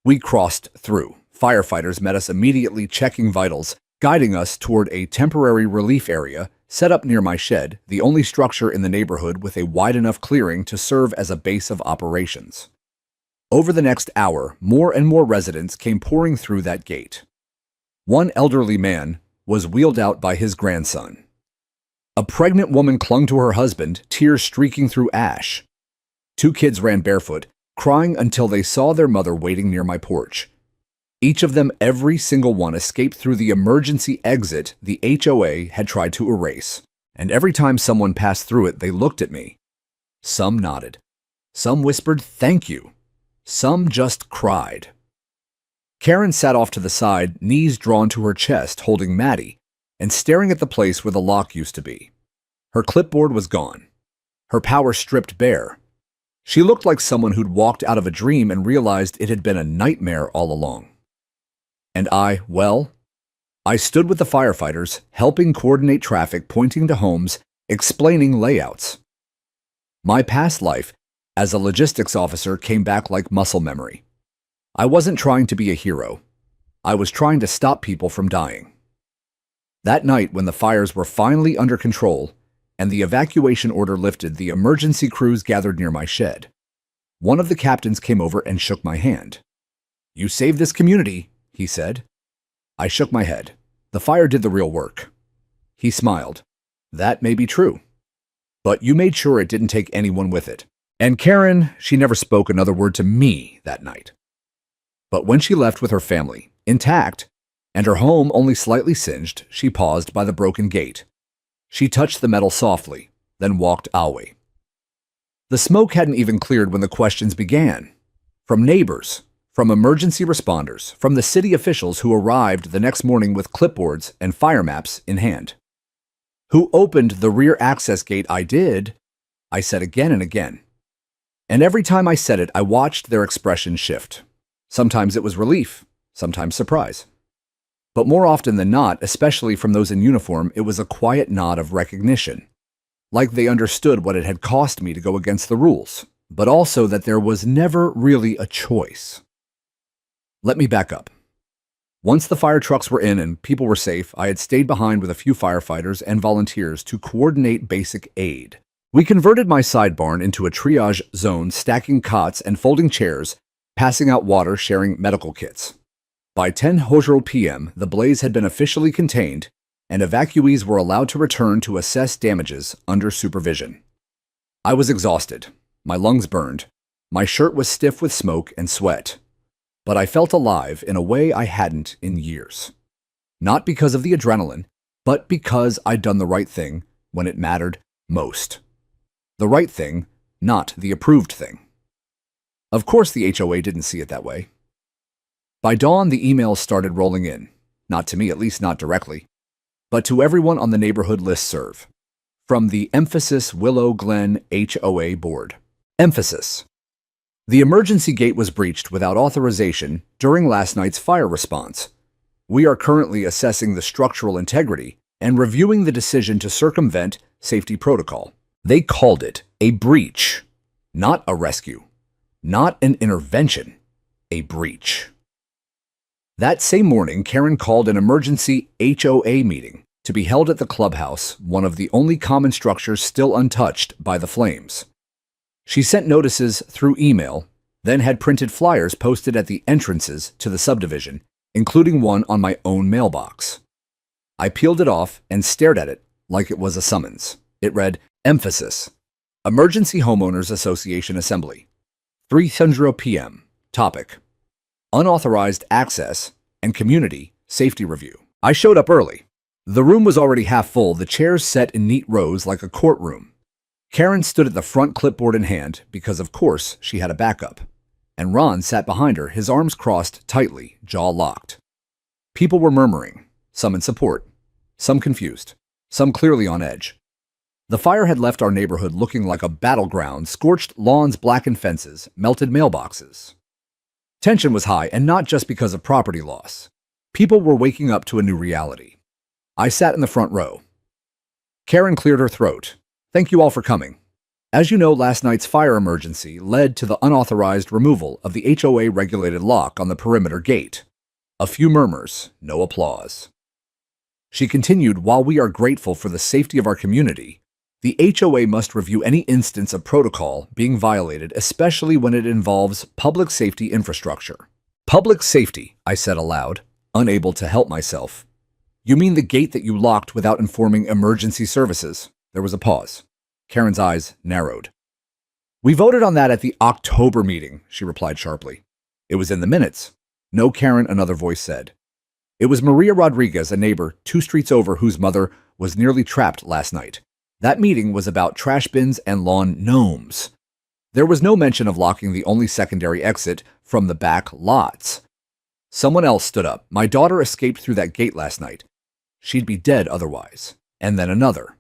We crossed through. Firefighters met us immediately, checking vitals, guiding us toward a temporary relief area set up near my shed, the only structure in the neighborhood with a wide enough clearing to serve as a base of operations. Over the next hour, more and more residents came pouring through that gate. One elderly man was wheeled out by his grandson. A pregnant woman clung to her husband, tears streaking through ash. 2 kids ran barefoot, crying until they saw their mother waiting near my porch. Each of them, every single one, escaped through the emergency exit the HOA had tried to erase. And every time someone passed through it, they looked at me. Some nodded. Some whispered, "Thank you." Some just cried. Karen sat off to the side, knees drawn to her chest, holding Maddie, and staring at the place where the lock used to be. Her clipboard was gone. Her power stripped bare. She looked like someone who'd walked out of a dream and realized it had been a nightmare all along. And I stood with the firefighters, helping coordinate traffic, pointing to homes, explaining layouts. My past life as a logistics officer came back like muscle memory. I wasn't trying to be a hero. I was trying to stop people from dying. That night, when the fires were finally under control and the evacuation order lifted, the emergency crews gathered near my shed. One of the captains came over and shook my hand. "You saved this community," he said. I shook my head. The fire did the real work. He smiled. "That may be true. But you made sure it didn't take anyone with it." And Karen, she never spoke another word to me that night. But when she left with her family, intact, and her home only slightly singed, she paused by the broken gate. She touched the metal softly, then walked away. The smoke hadn't even cleared when the questions began. From neighbors, from emergency responders, from the city officials who arrived the next morning with clipboards and fire maps in hand. "Who opened the rear access gate?" "I did," I said again and again. And every time I said it, I watched their expression shift. Sometimes it was relief, sometimes surprise. But more often than not, especially from those in uniform, it was a quiet nod of recognition. Like they understood what it had cost me to go against the rules, but also that there was never really a choice. Let me back up. Once the fire trucks were in and people were safe, I had stayed behind with a few firefighters and volunteers to coordinate basic aid. We converted my side barn into a triage zone, stacking cots and folding chairs, passing out water, sharing medical kits. By 10:00 p.m., the blaze had been officially contained, and evacuees were allowed to return to assess damages under supervision. I was exhausted. My lungs burned. My shirt was stiff with smoke and sweat. But I felt alive in a way I hadn't in years. Not because of the adrenaline, but because I'd done the right thing when it mattered most. The right thing, not the approved thing. Of course, the HOA didn't see it that way. By dawn, the emails started rolling in. Not to me, at least not directly, but to everyone on the neighborhood listserv. From the Emphasis Willow Glen HOA board. Emphasis. The emergency gate was breached without authorization during last night's fire response. We are currently assessing the structural integrity and reviewing the decision to circumvent safety protocol. They called it a breach, not a rescue, not an intervention, a breach. That same morning, Karen called an emergency HOA meeting to be held at the clubhouse, one of the only common structures still untouched by the flames. She sent notices through email, then had printed flyers posted at the entrances to the subdivision, including one on my own mailbox. I peeled it off and stared at it like it was a summons. It read, Emphasis, Emergency Homeowners Association Assembly, 3:00 p.m. Topic, Unauthorized Access and Community Safety Review. I showed up early. The room was already half full, the chairs set in neat rows like a courtroom. Karen stood at the front, clipboard in hand, because of course she had a backup. And Ron sat behind her, his arms crossed tightly, jaw locked. People were murmuring, some in support, some confused, some clearly on edge. The fire had left our neighborhood looking like a battleground, scorched lawns, blackened fences, melted mailboxes. Tension was high, and not just because of property loss. People were waking up to a new reality. I sat in the front row. Karen cleared her throat. Thank you all for coming. As you know, last night's fire emergency led to the unauthorized removal of the HOA-regulated lock on the perimeter gate. A few murmurs, no applause. She continued, while we are grateful for the safety of our community, the HOA must review any instance of protocol being violated, especially when it involves public safety infrastructure. Public safety, I said aloud, unable to help myself. You mean the gate that you locked without informing emergency services? There was a pause. Karen's eyes narrowed. We voted on that at the October meeting, she replied sharply. It was in the minutes. No, Karen, another voice said. It was Maria Rodriguez, a neighbor 2 streets over, whose mother was nearly trapped last night. That meeting was about trash bins and lawn gnomes. There was no mention of locking the only secondary exit from the back lots. Someone else stood up. My daughter escaped through that gate last night. She'd be dead otherwise. And then another.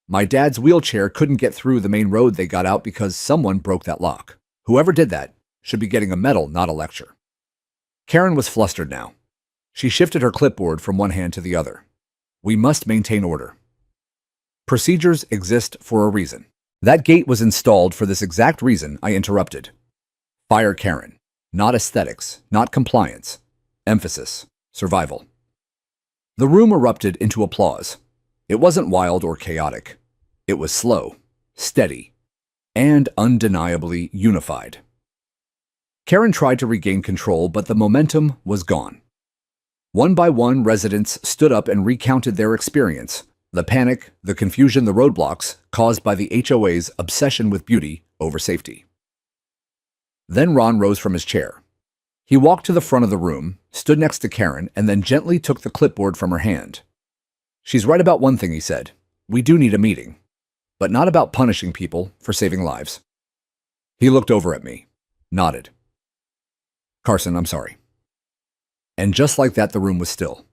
My dad's wheelchair couldn't get through the main road they got out because someone broke that lock. Whoever did that should be getting a medal, not a lecture. Karen was flustered now. She shifted her clipboard from one hand to the other. We must maintain order. Procedures exist for a reason. That gate was installed for this exact reason, I interrupted. Fire Karen. Not aesthetics, not compliance. Emphasis, survival. The room erupted into applause. It wasn't wild or chaotic. It was slow, steady, and undeniably unified. Karen tried to regain control, but the momentum was gone. One by one, residents stood up and recounted their experience, the panic, the confusion, the roadblocks caused by the HOA's obsession with beauty over safety. Then Ron rose from his chair. He walked to the front of the room, stood next to Karen, and then gently took the clipboard from her hand. She's right about one thing, he said. We do need a meeting, but not about punishing people for saving lives. He looked over at me, nodded. Carson, I'm sorry. And just like that, the room was still.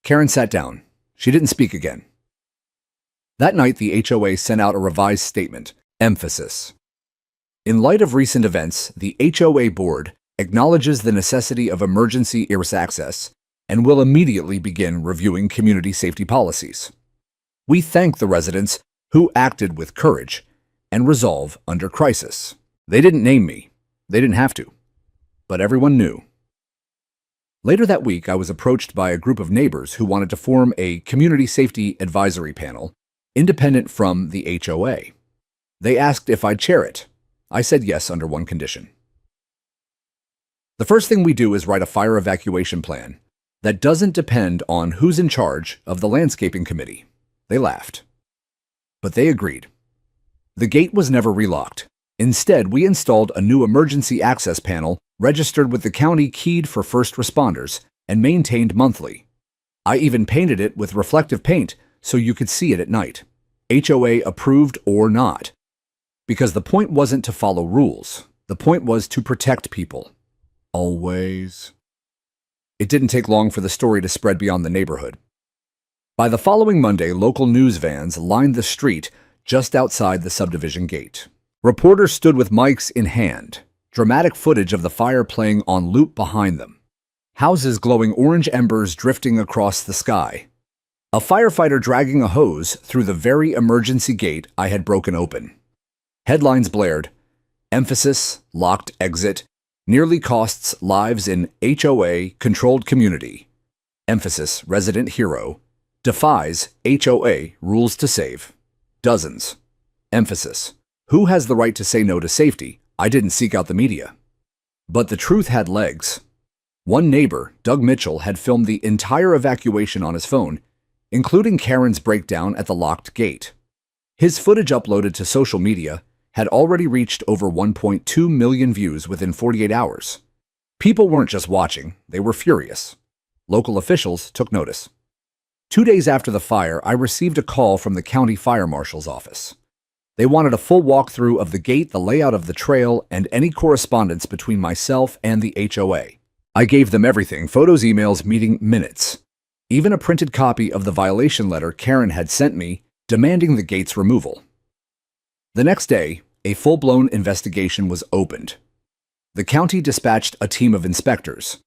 Karen sat down. She didn't speak again. That night, the HOA sent out a revised statement, emphasis. In light of recent events, the HOA board acknowledges the necessity of emergency egress access and will immediately begin reviewing community safety policies. We thank the residents who acted with courage and resolve under crisis. They didn't name me. They didn't have to. But everyone knew. Later that week, I was approached by a group of neighbors who wanted to form a community safety advisory panel, independent from the HOA. They asked if I'd chair it. I said yes under one condition. The first thing we do is write a fire evacuation plan that doesn't depend on who's in charge of the landscaping committee. They laughed. But they agreed. The gate was never relocked. Instead, we installed a new emergency access panel registered with the county, keyed for first responders, and maintained monthly. I even painted it with reflective paint so you could see it at night, HOA approved or not. Because the point wasn't to follow rules. The point was to protect people. Always. It didn't take long for the story to spread beyond the neighborhood. By the following Monday, local news vans lined the street just outside the subdivision gate. Reporters stood with mics in hand, dramatic footage of the fire playing on loop behind them. Houses glowing orange embers drifting across the sky. A firefighter dragging a hose through the very emergency gate I had broken open. Headlines blared. Emphasis, locked exit, nearly costs lives in HOA-controlled community. Emphasis, resident hero, defies HOA rules to save. Dozens. Emphasis, who has the right to say no to safety? I didn't seek out the media. But the truth had legs. One neighbor, Doug Mitchell, had filmed the entire evacuation on his phone, including Karen's breakdown at the locked gate. His footage uploaded to social media had already reached over 1.2 million views within 48 hours. People weren't just watching, they were furious. Local officials took notice. 2 days after the fire, I received a call from the county fire marshal's office. They wanted a full walkthrough of the gate, the layout of the trail, and any correspondence between myself and the HOA. I gave them everything: photos, emails, meeting minutes. Even a printed copy of the violation letter Karen had sent me demanding the gate's removal. The next day, a full-blown investigation was opened. The county dispatched a team of inspectors.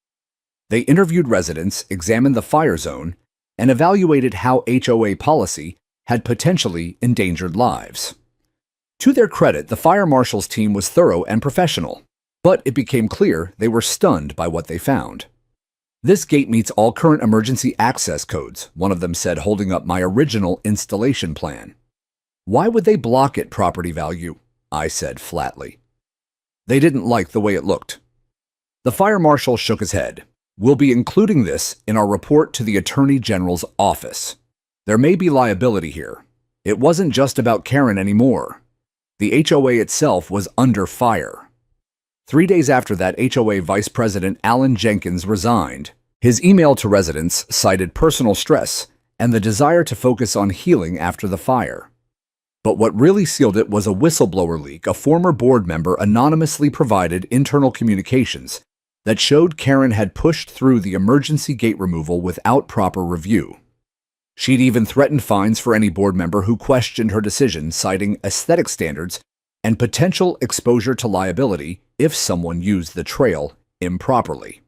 They interviewed residents, examined the fire zone, and evaluated how HOA policy had potentially endangered lives. To their credit, the fire marshal's team was thorough and professional, but it became clear they were stunned by what they found. This gate meets all current emergency access codes, one of them said, holding up my original installation plan. Why would they block it, property value? I said flatly. They didn't like the way it looked. The fire marshal shook his head. We'll be including this in our report to the Attorney General's office. There may be liability here. It wasn't just about Karen anymore. The HOA itself was under fire. 3 days after that, HOA Vice President Alan Jenkins resigned. His email to residents cited personal stress and the desire to focus on healing after the fire. But what really sealed it was a whistleblower leak. A former board member anonymously provided internal communications that showed Karen had pushed through the emergency gate removal without proper review. She'd even threatened fines for any board member who questioned her decision, citing aesthetic standards and potential exposure to liability if someone used the trail improperly.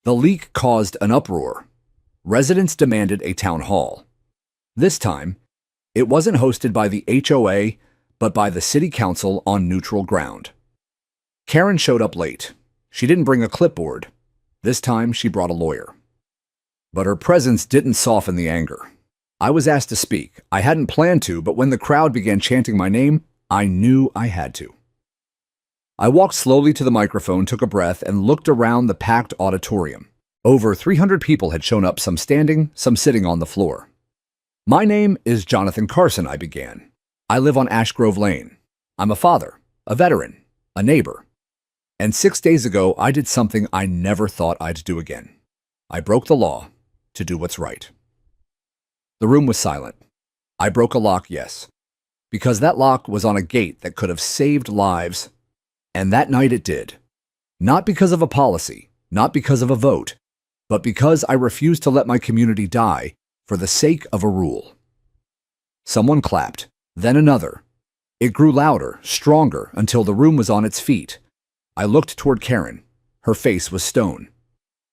The leak caused an uproar. Residents demanded a town hall. This time, it wasn't hosted by the HOA, but by the city council on neutral ground. Karen showed up late. She didn't bring a clipboard. This time, she brought a lawyer. But her presence didn't soften the anger. I was asked to speak. I hadn't planned to, but when the crowd began chanting my name, I knew I had to. I walked slowly to the microphone, took a breath, and looked around the packed auditorium. Over 300 people had shown up, some standing, some sitting on the floor. My name is Jonathan Carson, I began. I live on Ash Grove Lane. I'm a father, a veteran, a neighbor. And 6 days ago, I did something I never thought I'd do again. I broke the law to do what's right. The room was silent. I broke a lock, yes, because that lock was on a gate that could have saved lives, and that night it did. Not because of a policy, not because of a vote, but because I refused to let my community die for the sake of a rule. Someone clapped, then another. It grew louder, stronger, until the room was on its feet. I looked toward Karen. Her face was stone.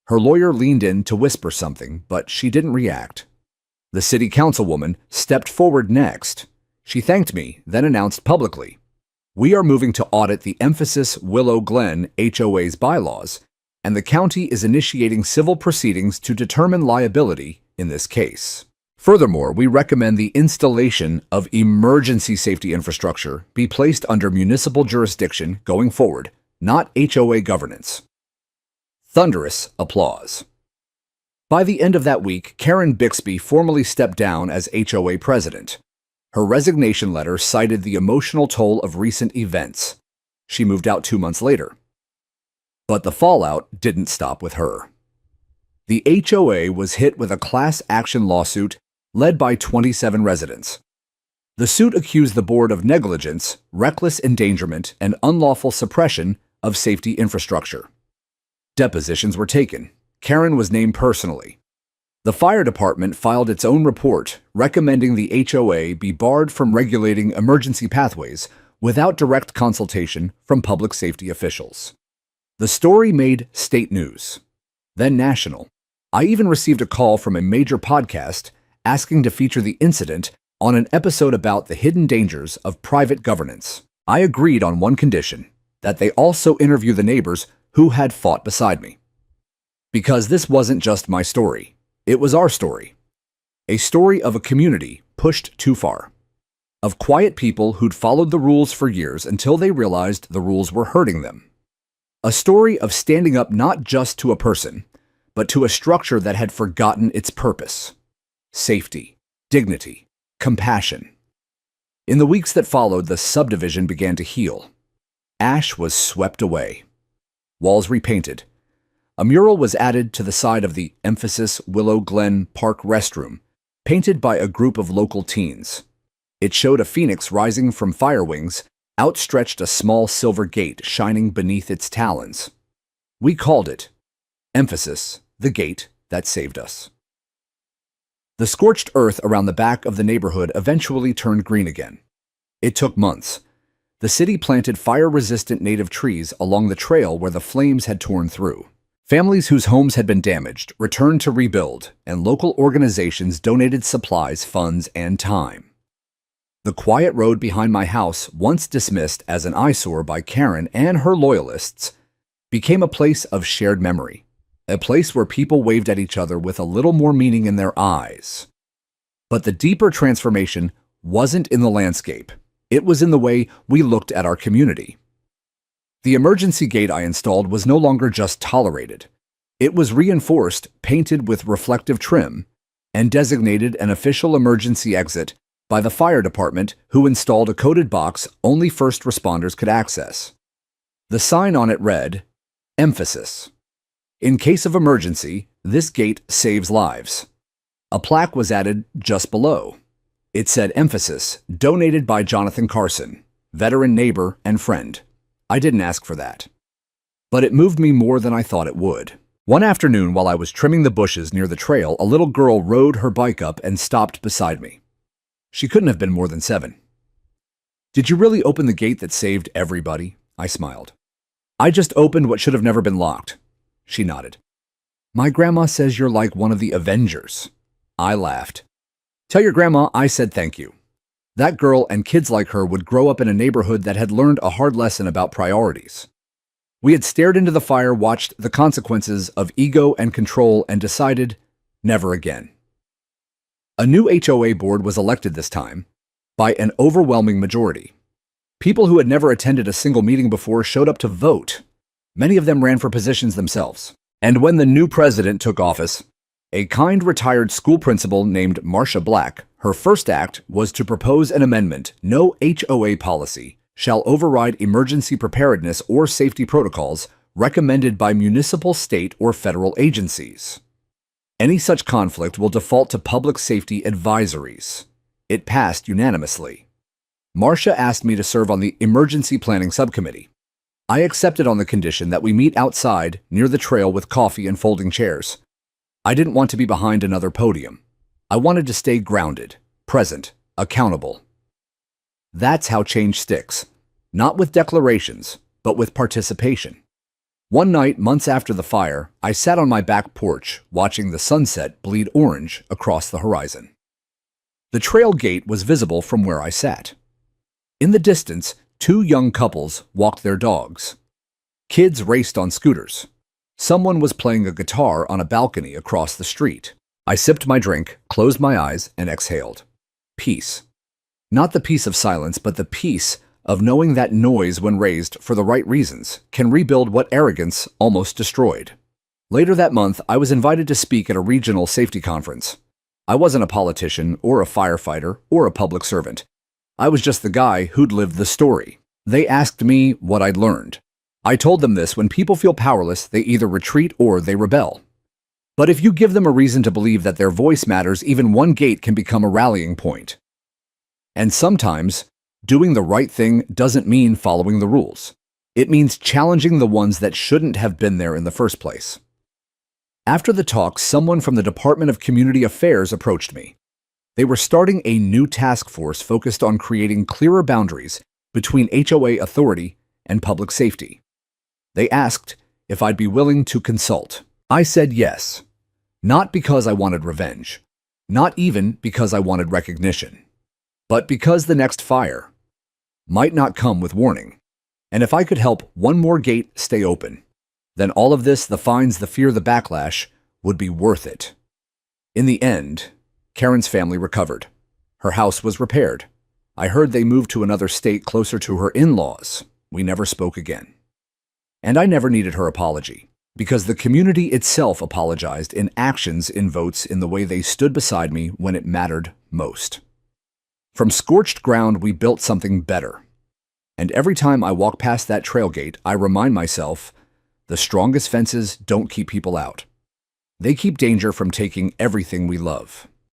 Her lawyer leaned in to whisper something, but she didn't react. The city councilwoman stepped forward next. She thanked me, then announced publicly, "We are moving to audit the Emphasis Willow Glen HOA's bylaws, and the county is initiating civil proceedings to determine liability in this case. Furthermore, we recommend the installation of emergency safety infrastructure be placed under municipal jurisdiction going forward, not HOA governance." Thunderous applause. By the end of that week, Karen Bixby formally stepped down as HOA president. Her resignation letter cited the emotional toll of recent events. She moved out 2 months later. But the fallout didn't stop with her. The HOA was hit with a class action lawsuit led by 27 residents. The suit accused the board of negligence, reckless endangerment, and unlawful suppression of safety infrastructure. Depositions were taken. Karen was named personally. The fire department filed its own report recommending the HOA be barred from regulating emergency pathways without direct consultation from public safety officials. The story made state news, then national. I even received a call from a major podcast asking to feature the incident on an episode about the hidden dangers of private governance. I agreed on one condition, that they also interview the neighbors who had fought beside me. Because this wasn't just my story, it was our story. A story of a community pushed too far. Of quiet people who'd followed the rules for years until they realized the rules were hurting them. A story of standing up not just to a person, but to a structure that had forgotten its purpose. Safety, dignity, compassion. In the weeks that followed, the subdivision began to heal. Ash was swept away. Walls repainted. A mural was added to the side of the Emphasis Willow Glen Park restroom, painted by a group of local teens. It showed a phoenix rising from fire wings, outstretched a small silver gate shining beneath its talons. We called it Emphasis, the gate that saved us. The scorched earth around the back of the neighborhood eventually turned green again. It took months. The city planted fire-resistant native trees along the trail where the flames had torn through. Families whose homes had been damaged returned to rebuild, and local organizations donated supplies, funds, and time. The quiet road behind my house, once dismissed as an eyesore by Karen and her loyalists, became a place of shared memory, a place where people waved at each other with a little more meaning in their eyes. But the deeper transformation wasn't in the landscape. It was in the way we looked at our community. The emergency gate I installed was no longer just tolerated. It was reinforced, painted with reflective trim, and designated an official emergency exit by the fire department, who installed a coded box only first responders could access. The sign on it read, "Emphasis. In case of emergency, this gate saves lives." A plaque was added just below. It said Emphasis, donated by Jonathan Carson, veteran neighbor and friend. I didn't ask for that. but it moved me more than I thought it would. One afternoon, while I was trimming the bushes near the trail, a little girl rode her bike up and stopped beside me. She couldn't have been more than 7. "Did you really open the gate that saved everybody?" I smiled. "I just opened what should have never been locked." She nodded. "My grandma says you're like one of the Avengers." I laughed. "Tell your grandma I said thank you." That girl and kids like her would grow up in a neighborhood that had learned a hard lesson about priorities. We had stared into the fire, watched the consequences of ego and control, and decided never again. A new HOA board was elected this time by an overwhelming majority. People who had never attended a single meeting before showed up to vote. Many of them ran for positions themselves. And when the new president took office, a kind retired school principal named Marcia Black, her first act was to propose an amendment: no HOA policy shall override emergency preparedness or safety protocols recommended by municipal, state, or federal agencies. Any such conflict will default to public safety advisories. It passed unanimously. Marcia asked me to serve on the emergency planning subcommittee. I accepted on the condition that we meet outside near the trail with coffee and folding chairs. I didn't want to be behind another podium. I wanted to stay grounded, present, accountable. That's how change sticks. Not with declarations, but with participation. One night, months after the fire, I sat on my back porch watching the sunset bleed orange across the horizon. The trail gate was visible from where I sat. In the distance, 2 young couples walked their dogs. Kids raced on scooters. Someone was playing a guitar on a balcony across the street. I sipped my drink, closed my eyes, and exhaled. Peace. Not the peace of silence, but the peace of knowing that noise, when raised for the right reasons, can rebuild what arrogance almost destroyed. Later that month, I was invited to speak at a regional safety conference. I wasn't a politician or a firefighter or a public servant. I was just the guy who'd lived the story. They asked me what I'd learned. I told them this: when people feel powerless, they either retreat or they rebel. But if you give them a reason to believe that their voice matters, even one gate can become a rallying point. And sometimes, doing the right thing doesn't mean following the rules. It means challenging the ones that shouldn't have been there in the first place. After the talk, someone from the Department of Community Affairs approached me. They were starting a new task force focused on creating clearer boundaries between HOA authority and public safety. They asked if I'd be willing to consult. I said yes. Not because I wanted revenge, not even because I wanted recognition, but because the next fire might not come with warning. And if I could help one more gate stay open, then all of this, the fines, the fear, the backlash, would be worth it. In the end, Karen's family recovered. Her house was repaired. I heard they moved to another state closer to her in-laws. We never spoke again. And I never needed her apology, because the community itself apologized in actions, in votes, in the way they stood beside me when it mattered most. From scorched ground, we built something better. And every time I walk past that trail gate, I remind myself, the strongest fences don't keep people out. They keep danger from taking everything we love.